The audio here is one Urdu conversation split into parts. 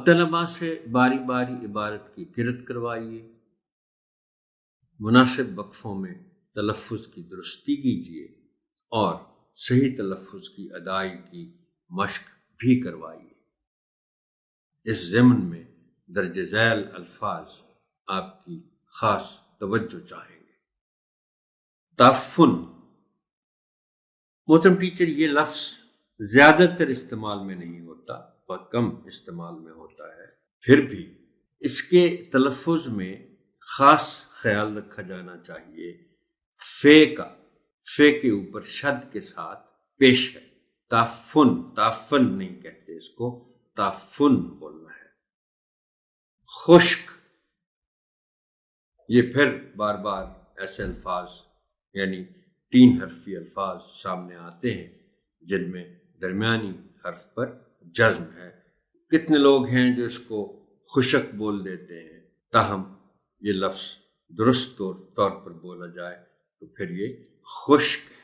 اب طلباء سے باری باری عبارت کی قرأت کروائیے، مناسب وقفوں میں تلفظ کی درستی کیجیے اور صحیح تلفظ کی ادائیگی کی مشق بھی کروائیے۔ اس ضمن میں درج ذیل الفاظ آپ کی خاص توجہ چاہیں گے۔ تعفن، محترم ٹیچر، یہ لفظ زیادہ تر استعمال میں نہیں ہوتا، بہت کم استعمال میں ہوتا ہے، پھر بھی اس کے تلفظ میں خاص خیال رکھا جانا چاہیے۔ فے کے اوپر شد کے ساتھ پیش ہے۔ تعفن نہیں کہتے اس کو، تعفن بولنا ہے۔ خشک، یہ پھر بار بار ایسے الفاظ یعنی 3 حرفی الفاظ سامنے آتے ہیں جن میں درمیانی حرف پر جزم ہے۔ کتنے لوگ ہیں جو اس کو خشک بول دیتے ہیں، تاہم یہ لفظ درست طور پر بولا جائے تو پھر یہ خشک ہے۔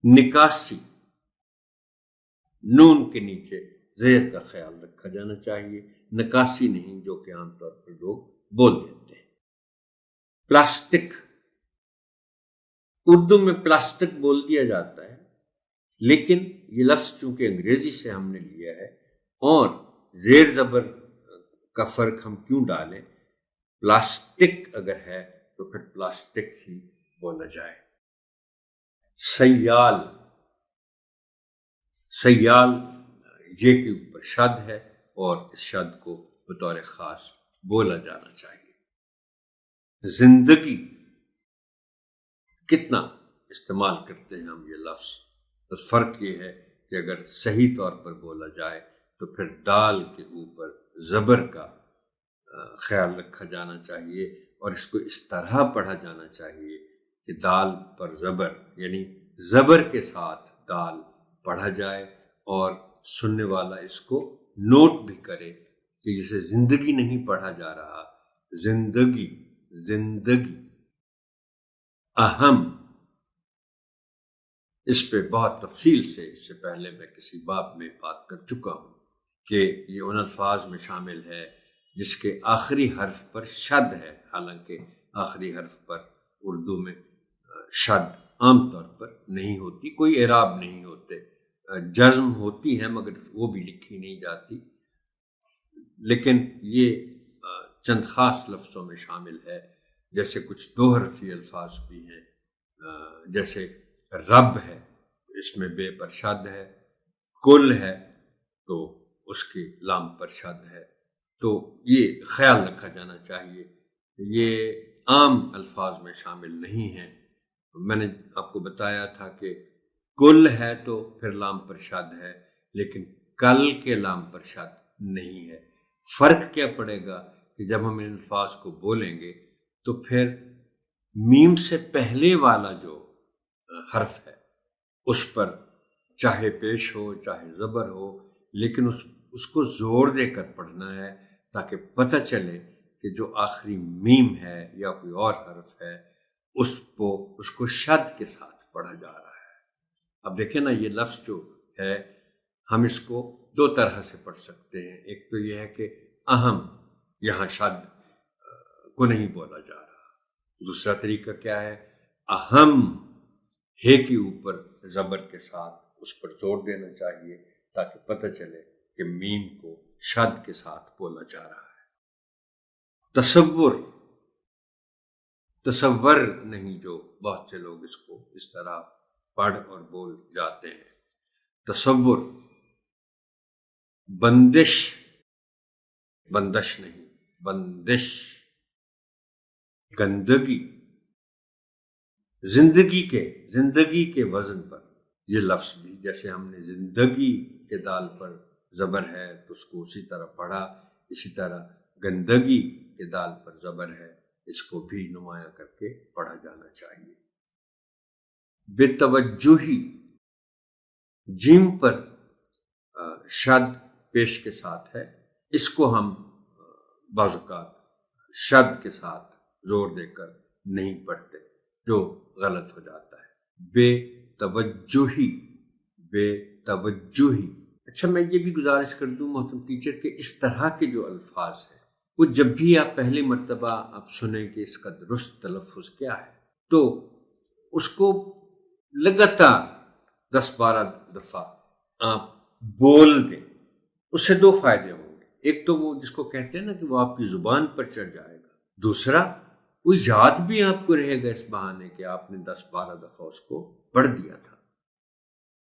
نکاسی، نون کے نیچے زیر کا خیال رکھا جانا چاہیے، نکاسی نہیں جو کہ عام طور پر لوگ بول دیتے ہیں۔ پلاسٹک، اردو میں پلاسٹک بول دیا جاتا ہے، لیکن یہ لفظ چونکہ انگریزی سے ہم نے لیا ہے اور زیر زبر کا فرق ہم کیوں ڈالیں، پلاسٹک اگر ہے تو پھر پلاسٹک ہی بولا جائے۔ سیال یہ کے اوپر شد ہے اور اس شد کو بطور خاص بولا جانا چاہیے۔ زندگی، کتنا استعمال کرتے ہیں ہم یہ لفظ، بس فرق یہ ہے کہ اگر صحیح طور پر بولا جائے تو پھر دال کے اوپر زبر کا خیال رکھا جانا چاہیے اور اس کو اس طرح پڑھا جانا چاہیے کہ دال پر زبر یعنی زبر کے ساتھ دال پڑھا جائے اور سننے والا اس کو نوٹ بھی کرے کہ جسے زندگی نہیں پڑھا جا رہا، زندگی۔ اہم، اس پہ بہت تفصیل سے اس سے پہلے میں کسی باب میں بات کر چکا ہوں کہ یہ ان الفاظ میں شامل ہے جس کے آخری حرف پر شد ہے، حالانکہ آخری حرف پر اردو میں شد عام طور پر نہیں ہوتی، کوئی اعراب نہیں ہوتے، جزم ہوتی ہے مگر وہ بھی لکھی نہیں جاتی، لیکن یہ چند خاص لفظوں میں شامل ہے، جیسے کچھ 2 حرفی الفاظ بھی ہیں، جیسے رب ہے اس میں بے پر شد ہے، کل ہے تو اس کی لام پر شد ہے، تو یہ خیال رکھا جانا چاہیے۔ یہ عام الفاظ میں شامل نہیں ہیں۔ میں نے آپ کو بتایا تھا کہ کل ہے تو پھر لام پر شد ہے، لیکن کل کے لام پر شد نہیں ہے۔ فرق کیا پڑے گا کہ جب ہم ان الفاظ کو بولیں گے تو پھر میم سے پہلے والا جو حرف ہے اس پر چاہے پیش ہو چاہے زبر ہو، لیکن اس کو زور دے کر پڑھنا ہے تاکہ پتہ چلے کہ جو آخری میم ہے یا کوئی اور حرف ہے اس کو شد کے ساتھ پڑھا جا رہا ہے۔ اب دیکھیں نا، یہ لفظ جو ہے ہم اس کو 2 طرح سے پڑھ سکتے ہیں۔ ایک تو یہ ہے کہ اہم، یہاں شد کو نہیں بولا جا رہا۔ دوسرا طریقہ کیا ہے؟ اہم، ہے کے اوپر زبر کے ساتھ اس پر زور دینا چاہیے تاکہ پتہ چلے کہ میم کو شد کے ساتھ بولا جا رہا ہے۔ تصور نہیں، جو بہت سے لوگ اس کو اس طرح پڑھ اور بول جاتے ہیں۔ تصور، بندش نہیں، بندش۔ گندگی، زندگی کے وزن پر یہ لفظ بھی، جیسے ہم نے زندگی کے دال پر زبر ہے تو اس کو اسی طرح پڑھا، اسی طرح گندگی کے دال پر زبر ہے، اس کو بھی نمایاں کر کے پڑھا جانا چاہیے۔ بے توجہی، جیم پر شد پیش کے ساتھ ہے، اس کو ہم بعض اوقات شد کے ساتھ زور دے کر نہیں پڑھتے، جو غلط ہو جاتا ہے۔ بے توجہی۔ اچھا میں یہ بھی گزارش کر دوں محترم ٹیچر کہ اس طرح کے جو الفاظ ہیں وہ جب بھی آپ پہلی مرتبہ آپ سنیں کہ اس کا درست تلفظ کیا ہے تو اس کو لگاتار 10-12 دفعہ آپ بول دیں. اس سے 2 فائدے ہوں گے. ایک تو وہ جس کو کہتے ہیں نا کہ وہ آپ کی زبان پر چڑھ جائے گا. دوسرا وہ یاد بھی آپ کو رہے گا اس بہانے کہ آپ نے 10-12 دفعہ اس کو پڑھ دیا تھا.